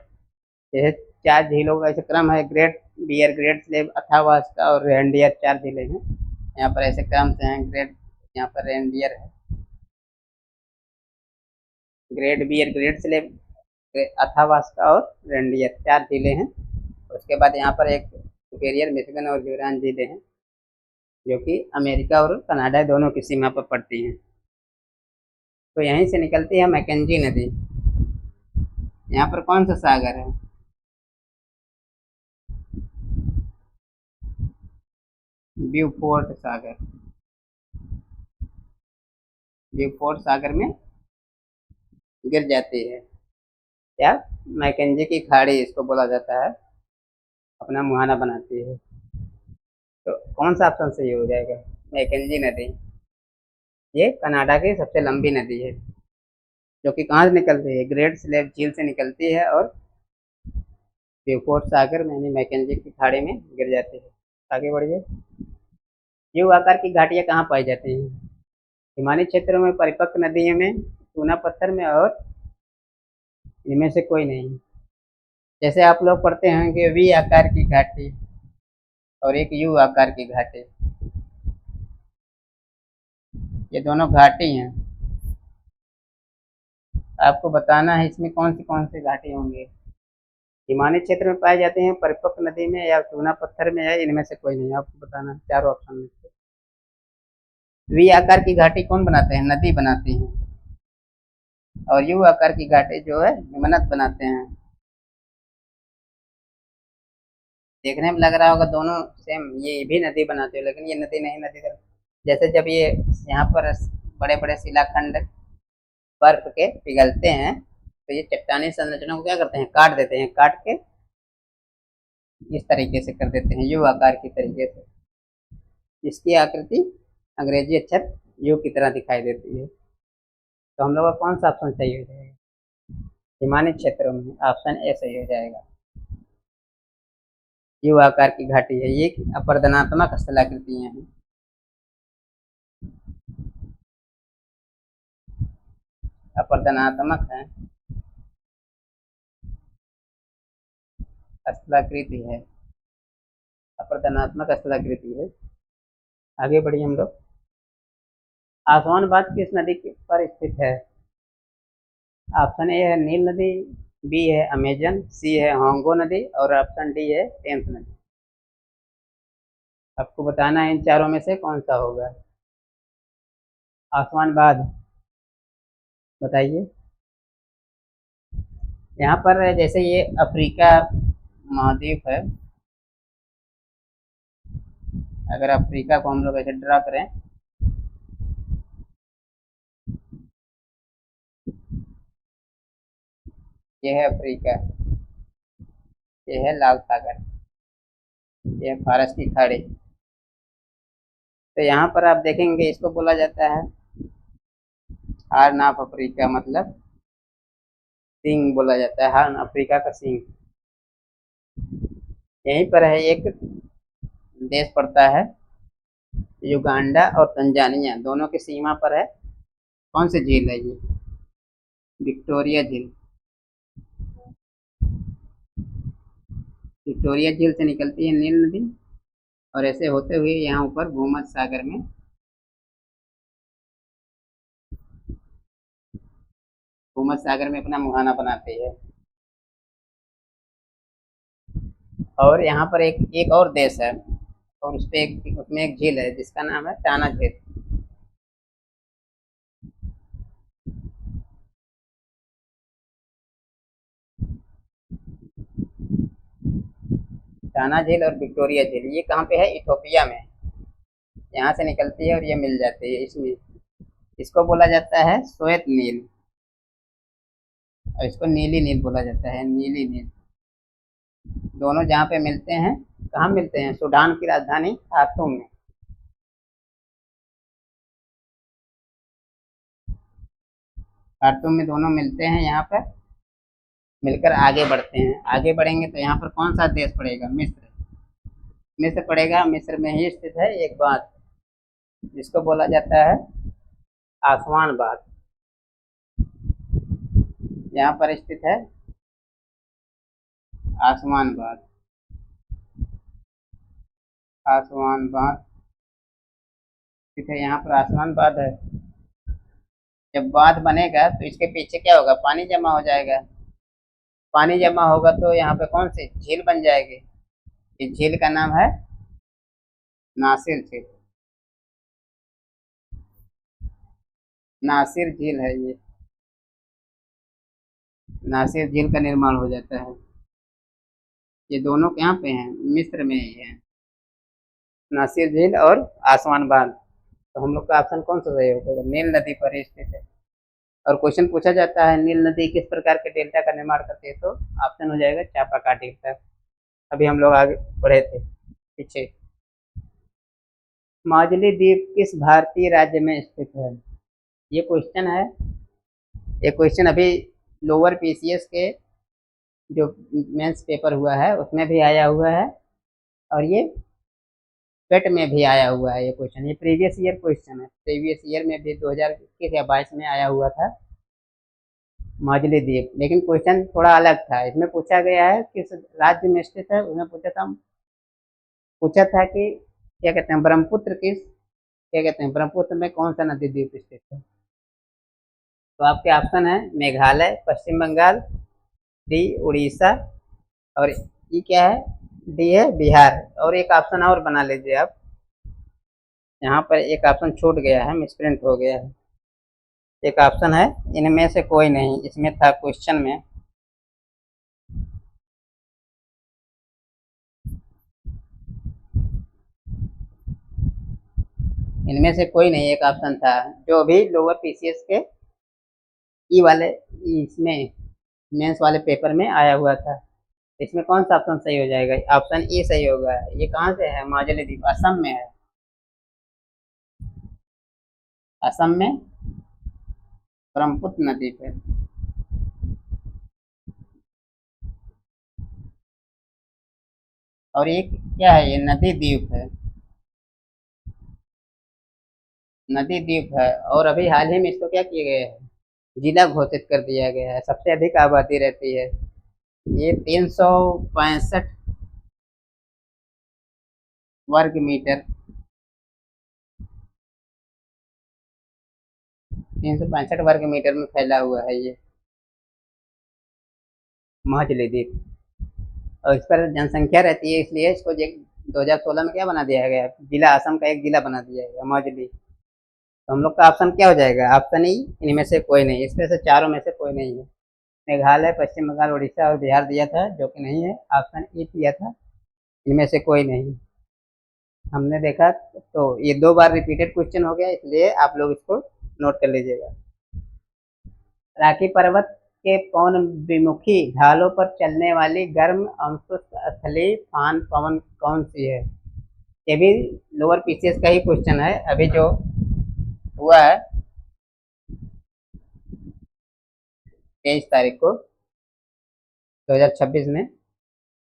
यह 4 झीलों का ऐसे क्रम है, Great Bear, Great Slave, Athabasca और रेनडियर, 4 झीलें हैं यहाँ पर ऐसे क्रम से हैं। ग्रेट, यहाँ पर रेनडियर है, Great Bear, Great Slave, Athabasca और रेनडियर, 4 झीलें हैं। उसके बाद यहाँ पर एक सुपेरियर, मिशिगन और ह्यूरॉन झीलें हैं जो कि अमेरिका और कनाडा दोनों की सीमा पर पड़ती हैं। तो यहीं से निकलती है मैकेंजी नदी। यहाँ पर कौन सा सागर है? ब्यूफोर्ट सागर। ब्यूफोर्ट सागर में गिर जाती है, या मैकेंजी की खाड़ी इसको बोला जाता है, अपना मुहाना बनाती है। तो कौन सा ऑप्शन सही हो जाएगा? मैकेंजी नदी, ये कनाडा की सबसे लंबी नदी है जो कि कहाँ से निकलती है? ग्रेट स्लेव झील से निकलती है और ब्यूफोर्ट सागर में यानी मैकेंजी की खाड़ी में गिर जाती है। आगे बढ़िए। यू आकार की घाटियाँ कहाँ पाई जाती हैं? हिमालय क्षेत्रों में, परिपक्व नदियों में, चूना पत्थर में और इनमें से कोई नहीं। जैसे आप लोग पढ़ते हैं कि वी आकार की घाटी और एक यू आकार की घाटी, ये दोनों घाटी हैं। आपको बताना है इसमें कौन सी घाटी होंगी। हिमालय क्षेत्र में पाए जाते हैं, परिपक्व नदी में, या चूना पत्थर में, या इनमें से कोई नहीं। आपको बताना है चारों ऑप्शन में से। वी आकार की घाटी कौन बनाते हैं? नदी बनाती है। और यू आकार की घाटी जो है हिमनद बनाते हैं। देखने में लग रहा होगा दोनों सेम, ये भी नदी बनाते हो, लेकिन ये नदी नहीं, नदी कर जैसे जब ये यहाँ पर बड़े बड़े शिलाखंड बर्फ के पिघलते हैं तो ये चट्टानी संरचना को क्या करते हैं? काट देते हैं, काट के इस तरीके से कर देते हैं, यू आकार की तरीके से। इसकी आकृति अंग्रेजी अक्षर यू की तरह दिखाई देती है। तो हम लोग का कौन सा ऑप्शन सही हो जाएगा? हिमालय क्षेत्रों में ऑप्शन ए सही हो जाएगा। यू आकार की घाटी है, ये अपरदनात्मक स्थलाकृतियां हैं। अपरदनात्मक है, स्थलाकृति है, अपरदनात्मक स्थलाकृति है। आगे बढ़िए हम लोग। आसवानबाद किस नदी पर स्थित है? ऑप्शन ए है नील नदी, बी है अमेजन, सी है होंगो नदी और ऑप्शन डी है टेम्स नदी। आपको बताना है इन चारों में से कौन सा होगा। आसवानबाद बताइए। यहाँ पर जैसे ये अफ्रीका महाद्वीप है, अगर अफ्रीका को हम लोग ऐसे ड्रा करें, ये है अफ्रीका, ये है लाल सागर, ये है फारस की खाड़ी। तो यहाँ पर आप देखेंगे इसको बोला जाता है हार्न ऑफ अफ्रीका, मतलब सिंह बोला जाता है, हार्न अफ्रीका का सिंह। यहीं पर है एक देश पड़ता है युगांडा और तंजानिया, दोनों की सीमा पर है। कौन सी झील है ये? विक्टोरिया झील। विक्टोरिया झील से निकलती है नील नदी और ऐसे होते हुए यहाँ ऊपर भूमध्य सागर में अपना मुहाना बनाती है। और यहाँ पर एक और देश है और उसमें एक झील है जिसका नाम है टाना झील। टाना झील और विक्टोरिया झील ये कहाँ पे है? इथोपिया में। यहाँ से निकलती है और ये मिल जाती है इसमें। इसको बोला जाता है श्वेत नील और इसको नीली नील बोला जाता है, नीली नील। दोनों जहाँ पे मिलते हैं, कहाँ मिलते हैं? सूडान की राजधानी खार्तूम में। खार्तूम में दोनों मिलते हैं, यहाँ पर मिलकर आगे बढ़ते हैं। आगे बढ़ेंगे तो यहाँ पर कौन सा देश पड़ेगा? मिस्र। मिस्र पड़ेगा। मिस्र में ही स्थित है एक बात जिसको बोला जाता है आसवानबाद, यहाँ पर स्थित है आसवानबाद। आसवानबाद स्थित है, यहाँ पर आसवानबाद है। जब बांध बनेगा तो इसके पीछे क्या होगा? पानी जमा हो जाएगा। पानी जमा होगा तो यहाँ पे कौन सी झील बन जाएगी? इस झील का नाम है नासिर झील। नासिर झील है ये। नासिर झील का निर्माण हो जाता है। ये दोनों यहाँ पे हैं, मिस्र में ही है, नासिर झील और आसवानबाद। तो हम लोग का ऑप्शन कौन सा सही होगा? नील नदी पर स्थित है। और क्वेश्चन पूछा जाता है नील नदी किस प्रकार के डेल्टा का निर्माण करती है, तो ऑप्शन हो जाएगा चापाका डेल्टा। अभी हम लोग आगे बढ़े थे पीछे। माजुली द्वीप किस भारतीय राज्य में स्थित है? ये क्वेश्चन है। ये क्वेश्चन अभी लोअर पीसीएस के जो मेंस पेपर हुआ है उसमें भी आया हुआ है और ये पेट में भी आया हुआ है। ये क्वेश्चन, ये प्रीवियस ईयर क्वेश्चन है। प्रीवियस ईयर में भी 2021 या 22 में आया हुआ था माजुली द्वीप, लेकिन क्वेश्चन थोड़ा अलग था। इसमें पूछा गया है किस राज्य में स्थित है। उसमें पूछा था कि क्या कहते हैं ब्रह्मपुत्र में कौन सा नदी द्वीप स्थित है। तो आपके ऑप्शन है मेघालय, पश्चिम बंगाल, डी उड़ीसा और ये क्या है? डी है बिहार। और एक ऑप्शन और बना लीजिए आप, यहाँ पर एक ऑप्शन छूट गया है, मिसप्रिंट हो गया है। एक ऑप्शन है इनमें से कोई नहीं, इसमें था क्वेश्चन में। इनमें से कोई नहीं, एक ऑप्शन था जो अभी लोअर पीसीएस के ई वाले इसमें मेंस वाले पेपर में आया हुआ था। इसमें कौन सा ऑप्शन सही हो जाएगा? ऑप्शन ए सही होगा। ये कहाँ से है? माजुली द्वीप असम में है। असम में ब्रह्मपुत्र नदी पे। और एक क्या है? ये नदी द्वीप है, नदी द्वीप है। और अभी हाल ही में इसको क्या किया गया है? जिला घोषित कर दिया गया है। सबसे अधिक आबादी रहती है। ये 365 वर्ग मीटर, 365 वर्ग मीटर में फैला हुआ है ये माजुली द्वीप। और इस पर जनसंख्या रहती है, इसलिए इसको 2016 में क्या बना दिया गया, जिला, असम का एक जिला बना दिया गया माजुली। तो हम लोग का ऑप्शन क्या हो जाएगा, ऑप्शन ई, इनमें से कोई नहीं, इसमें से चारों में से कोई नहीं है। मेघालय, पश्चिम बंगाल, उड़ीसा और बिहार दिया था, जो कि नहीं है, ऑप्शन ई दिया था, इनमें से कोई नहीं। हमने देखा तो ये 2 बार रिपीटेड क्वेश्चन हो गया, इसलिए आप लोग इसको नोट कर लीजिएगा। राखी पर्वत के पवनविमुखी ढालों पर चलने वाली गर्म एवं शुष्क स्थलीय फान पवन कौन सी है। ये भी लोअर पीसीएस का ही क्वेश्चन है, अभी जो हुआ है 23 तारीख को 2026 में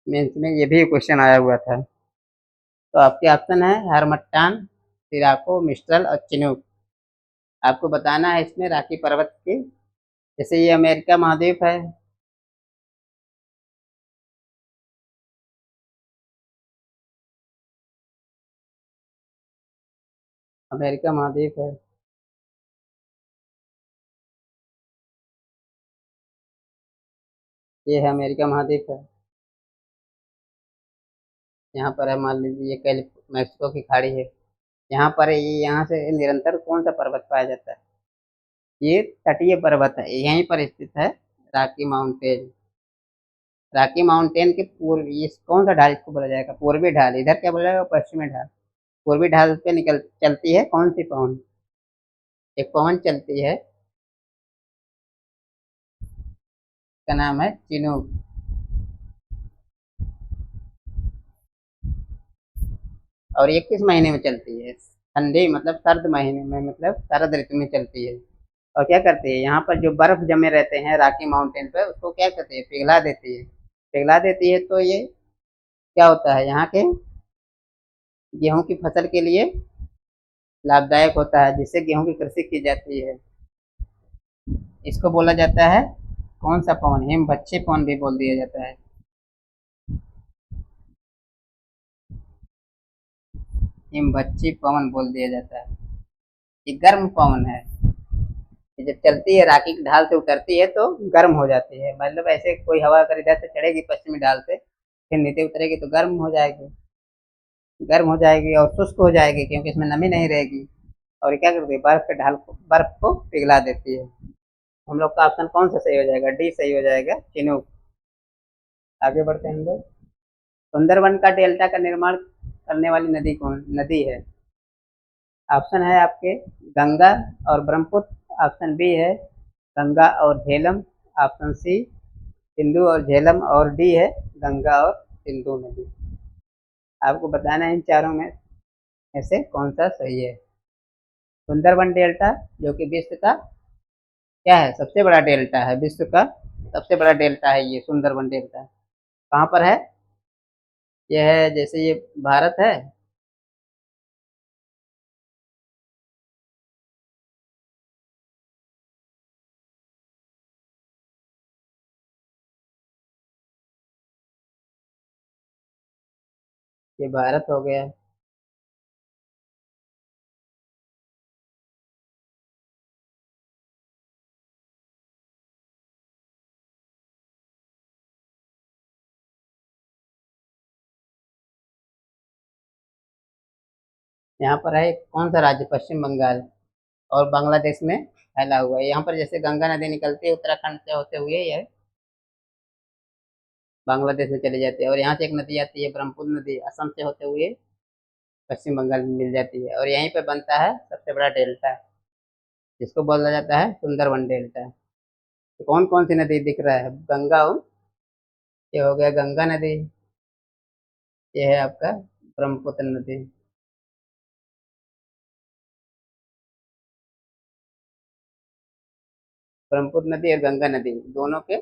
मेंस में ये भी क्वेश्चन आया हुआ था। तो आपके ऑप्शन है हरमट्टान, सिराको, मिस्ट्रल और चिनूक। आपको बताना है इसमें राखी पर्वत की, जैसे ये अमेरिका महाद्वीप है, अमेरिका महाद्वीप है, ये है अमेरिका महाद्वीप है। यहाँ पर है, मान लीजिए ये मैक्सिको की खाड़ी है, यहाँ पर ये, यहाँ से निरंतर कौन सा पर्वत पाया जाता है, ये तटीय पर्वत है, यहीं पर स्थित है राकी माउंटेन। राकी माउंटेन के पूर्व, ये कौन सा ढाल इसको बोला जाएगा, पूर्वी ढाल, इधर क्या बोला जाएगा, पश्चिमी ढाल। पूर्वी ढाल पे निकल चलती है कौन सी पवन, एक पवन चलती है, का नाम है चिनूक। और ये किस महीने में चलती है, ठंडी मतलब सर्द महीने में, मतलब शरद ऋतु में चलती है। और क्या करती है, यहाँ पर जो बर्फ जमे रहते हैं राकी माउंटेन पर, उसको क्या करती है, पिघला देती है। पिघला देती है तो ये क्या होता है, यहाँ के गेहूं की फसल के लिए लाभदायक होता है, जिससे गेहूं की कृषि की जाती है। इसको बोला जाता है कौन सा पवन, हिमभच्ची पवन भी बोल दिया जाता है। हिमभच्ची पवन बोल दिया जाता है। ये गर्म पवन है, ये जब चलती है राखी की ढाल से उतरती है तो गर्म हो जाती है, मतलब ऐसे कोई हवा अगर इधर से चढ़ेगी पश्चिमी ढाल से, फिर नीचे उतरेगी तो गर्म हो जाएगी, गर्म हो जाएगी और शुष्क हो जाएगी, क्योंकि इसमें नमी नहीं रहेगी। और ये क्या करती है, बर्फ को पिघला देती है। हम लोग का ऑप्शन कौन सा सही हो जाएगा, डी सही हो जाएगा, चिनूक। आगे बढ़ते हैं हम लोग। सुंदरवन का डेल्टा का निर्माण करने वाली नदी कौन नदी है। ऑप्शन है आपके गंगा और ब्रह्मपुत्र, ऑप्शन बी है गंगा और झेलम, ऑप्शन सी सिंधु और झेलम, और डी है गंगा और सिंधु नदी। आपको बताना है इन चारों में से कौन सा सही है। सुंदरवन डेल्टा, जो कि विश्व का क्या है, सबसे बड़ा डेल्टा है, विश्व का सबसे बड़ा डेल्टा है ये सुंदरवन डेल्टा। कहाँ पर है, ये है, जैसे ये भारत है, ये भारत हो गया। यहाँ पर है कौन सा राज्य, पश्चिम बंगाल, और बांग्लादेश में फैला हुआ है। यहाँ पर जैसे गंगा नदी निकलती है उत्तराखंड से होते हुए, ये बांग्लादेश में चली जाती है, और यहाँ से एक नदी आती है ब्रह्मपुत्र नदी, असम से होते हुए पश्चिम बंगाल में मिल जाती है, और यहीं पे बनता है सबसे बड़ा डेल्टा, जिसको बोला जाता है सुंदरवन डेल्टा। तो कौन कौन सी नदी दिख रहा है, गंगा, और ये हो गया गंगा नदी, ये है आपका ब्रह्मपुत्र नदी। ब्रह्मपुत्र नदी और गंगा नदी दोनों के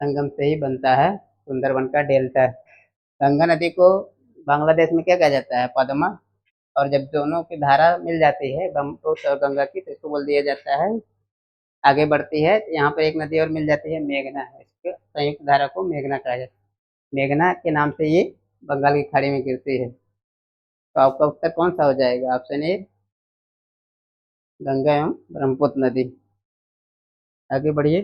संगम से ही बनता है सुंदरवन का डेल्टा। गंगा नदी को बांग्लादेश में क्या कहा जाता है, पद्मा। और जब दोनों की धारा मिल जाती है, ब्रह्मपुत्र और गंगा की, तो इसको बोल दिया जाता है, आगे बढ़ती है तो यहाँ पर एक नदी और मिल जाती है, मेघना, इसके संयुक्त धारा को मेघना कहा जाता है। मेघना के नाम से ये बंगाल की खाड़ी में गिरती है। तो आपका उत्तर कौन सा हो जाएगा? ऑप्शन ए गंगा एवं ब्रह्मपुत्र नदी। आगे बढ़िए।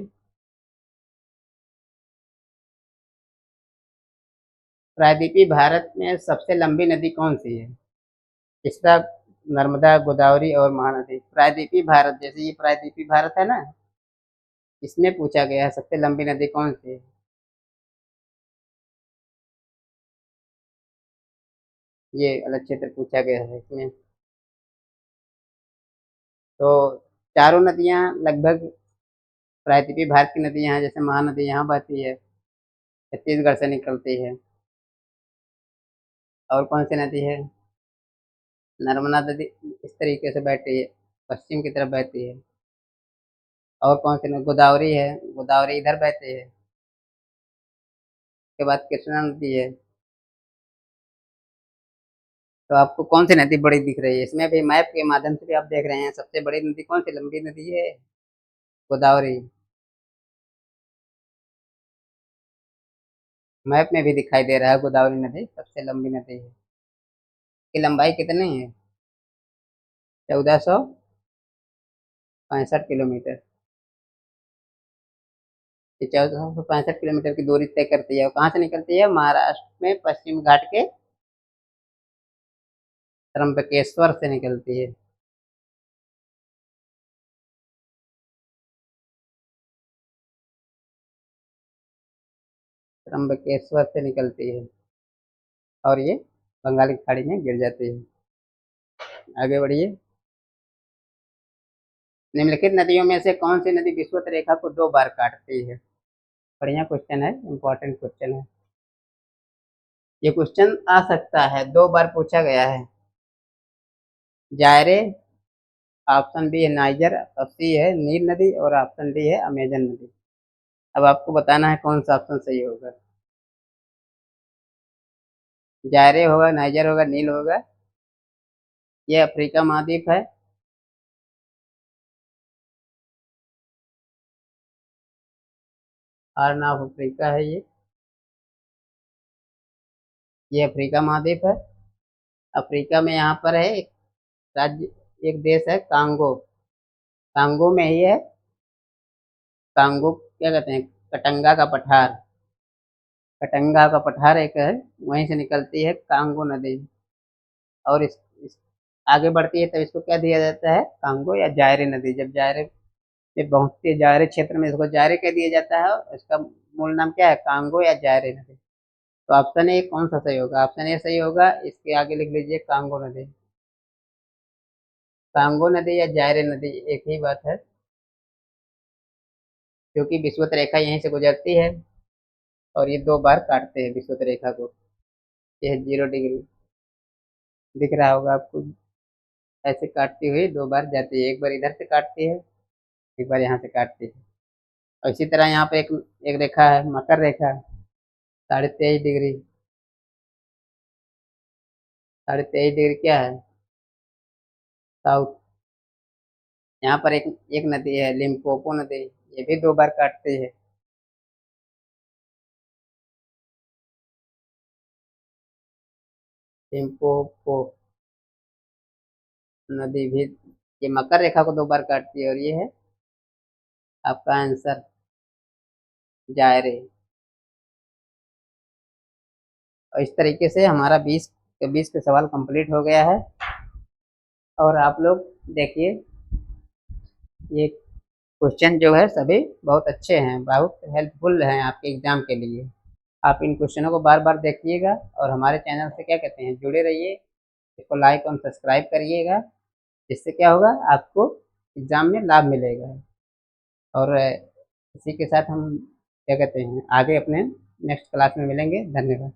प्रायद्वीपीय भारत में सबसे लंबी नदी कौन सी है? इसका नर्मदा, गोदावरी और महानदी। प्रायद्वीपीय भारत, जैसे ये प्रायद्वीपीय भारत है ना, इसमें पूछा गया है सबसे लंबी नदी कौन सी है। ये अलग क्षेत्र पूछा गया है इसमें। तो चारों नदियां लगभग प्रायद्वीपीय भारत की नदियां हैं। जैसे महानदी यहाँ बहती है, छत्तीसगढ़ से निकलती है। और कौन सी नदी है? नर्मदा नदी इस तरीके से बहती है, पश्चिम की तरफ बहती है। और कौन सी नदी? गोदावरी है, गोदावरी इधर बहती है। उसके बाद कृष्णा नदी है। तो आपको कौन सी नदी बड़ी दिख रही है? इसमें भी मैप के माध्यम से भी आप देख रहे हैं सबसे बड़ी नदी कौन सी लंबी नदी है? गोदावरी। मैप में भी दिखाई दे रहा है गोदावरी नदी सबसे लंबी नदी है। की लंबाई कितनी है? 1465 किलोमीटर। ये 1465 किलोमीटर की दूरी तय करती है। और कहाँ से निकलती है? महाराष्ट्र में पश्चिम घाट के त्र्यंबकेश्वर से निकलती है। त्र्यंबकेश्वर से निकलती है और ये बंगाल की खाड़ी में गिर जाती है। आगे बढ़िए। निम्नलिखित नदियों में से कौन सी नदी विषुवत रेखा को 2 बार काटती है? बढ़िया क्वेश्चन है, इंपॉर्टेंट क्वेश्चन है। ये क्वेश्चन आ सकता है, 2 बार पूछा गया है। जायरे, ऑप्शन बी है नाइजर, और सी है नील नदी, और ऑप्शन डी है अमेजन नदी। अब आपको बताना है कौन सा ऑप्शन सही होगा। जायरे होगा, नाइजर होगा, नील होगा। ये अफ्रीका महाद्वीप है। हॉर्न ऑफ अफ्रीका है ये। ये अफ्रीका महाद्वीप है। अफ्रीका में यहाँ पर है एक राज्य, एक देश है कांगो। कांगो में ही है। कांगो क्या कहते हैं? कटंगा का पठार। कटंगा का पठार एक है, वहीं से निकलती है कांगो नदी। और इस आगे बढ़ती है तो इसको क्या दिया जाता है? कांगो या जायरे नदी। जब पहुंचती है जायरे क्षेत्र में, इसको जायरे कह दिया जाता है। और इसका मूल नाम क्या है? कांगो या जायरे नदी। तो ऑप्शन ए कौन सा सही होगा? ऑप्शन ए सही होगा। इसके आगे लिख लीजिए कांगो नदी। कांगो नदी या जायरे नदी एक ही बात है, क्योंकि विषुवत रेखा यहीं से गुजरती है और ये 2 बार काटते हैं विषुवत रेखा को। ये है 0 डिग्री, दिख रहा होगा आपको। ऐसे काटती हुई 2 बार जाती है, एक बार इधर से काटती है, एक बार यहाँ से काटती है। और इसी तरह यहाँ पे एक एक रेखा है, मकर रेखा, 23.5 डिग्री। 23.5 डिग्री क्या है? साउथ। यहाँ पर एक एक नदी है लिम्पोपो नदी, ये भी 2 बार काटती है। लिम्पोपो नदी भी ये मकर रेखा को 2 बार काटती है। और ये है आपका आंसर, जायरे। और इस तरीके से हमारा 20 के सवाल कंप्लीट हो गया है। और आप लोग देखिए, ये क्वेश्चन जो है सभी बहुत अच्छे हैं, बहुत हेल्पफुल हैं आपके एग्जाम के लिए। आप इन क्वेश्चनों को बार बार देखिएगा और हमारे चैनल से क्या कहते हैं, जुड़े रहिए। इसको लाइक और सब्सक्राइब करिएगा। इससे क्या होगा, आपको एग्जाम में लाभ मिलेगा। और इसी के साथ हम क्या कहते हैं, आगे अपने नेक्स्ट क्लास में मिलेंगे। धन्यवाद।